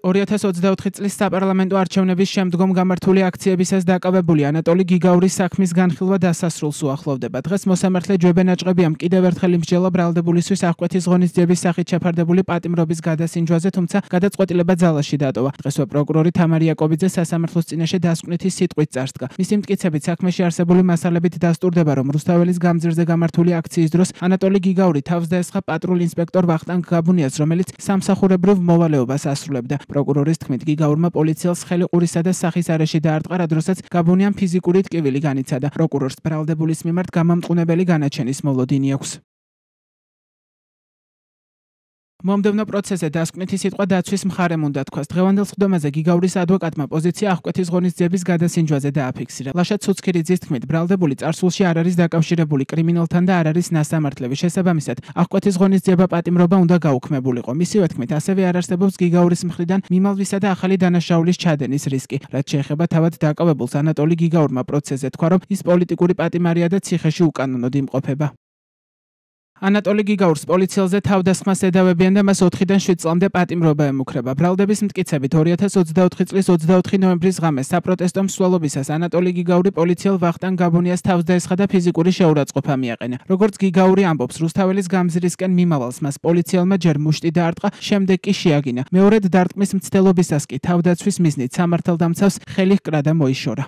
2024 წლის საპარლამენტო არჩევნების შემდგომ გამართული აქციებისას დაკავებული ანატოლი გიგაურის საქმის განხილვა დასასრულს უახლოვდება. დღეს მოსამართლე ჯვებენაჭყებიამ კიდევ ერთხელ იმსჯელა ბრალდებულისთვის აღკვეთის ღონისძიების სახით შეფარდებული პატიმრობის გადასინჯვაზე, თუმცა გადაწყვეტილება ძალაში დატოვა. დღესვე პროკურორი თამარ იაკობიძე სასამართლოს წინაშე დასკვნითი სიტყვით წარსდგა. მისი მტკიცებით საქმეში არსებული მასალებით დასტურდება, რომ რუსთაველის გამზირზე გამართული აქციის დროს ანატოლი გიგაური თავს დაესხა პატრულ ინსპექტორ ვახტანგ გაბუნიას, რომელიც სამსახურებრივ მოვალეობას ასრულებდა. პროკურორის თქმით, გიგაურმა პოლიციელს ხელი ყურისა და სახის არეში დაარტყა, რა დროსაც გაბუნიამ ფიზიკური ტკივილი განიცადა. პროკურორს ბრალდებულის მიმართ გამამტყუნებელი განაჩენის მოლოდინი აქვს. მომდევნო პროცესზე დასკვნითი სიტყვა დაცვის მხარემ უნდა თქვას. დღევანდელ სხდომაზე გიგაურის ადვოკატმა პოზიცია აღკვეთის ღონისძიების გადასინჯვაზე დააფიქსირა. ლაშა ცუცქირიძის თქმით, ბრალდებული წარსულში არ არის დაკავშირებული კრიმინალთან და არ არის ნასამართლები. შესაბამისად, აღკვეთის ღონისძიება პატიმრობა უნდა გაუქმებულიყო. მისივე თქმით, ასევე არ არსებობს გიგაურის მხრიდან მიმალვისა და ახალი დანაშაულის ჩადენის რისკი. რაც შეეხება თავად დაკავებულს, ანატოლი გიგაურმა პროცესზე თქვა, რომ ის პოლიტიკური პატიმარია და ციხეში უკანონოდ იმყოფება. ანატოლი გიგაურს პოლიციელზე თავდასხმას ედავებიან და მას 4-დან 7 წლამდე პატიმრობა ემუქრება. ბრალდების მტკიცებით 2024 წლის 24 ნოემბრის ღამეს საპროტესტო მსვლელობისას ანატოლი გიგაური პოლიციელ ვახტანგ გაბუნიას თავს დაესხა და ფიზიკური შეურაცხყოფა მიაყენა. როგორც გიგაური ამბობს, რუსთაველის გამზირისკენ მიმავალს მას პოლიციელმა ჯერ მუშტი დაარტყა, შემდეგ კი შეაგინა. მეორედ დარტყმის მცდელობისას კი თავდაცვის მიზნით სამართალდამცავს ხელი ჰკრა და მოიშორა.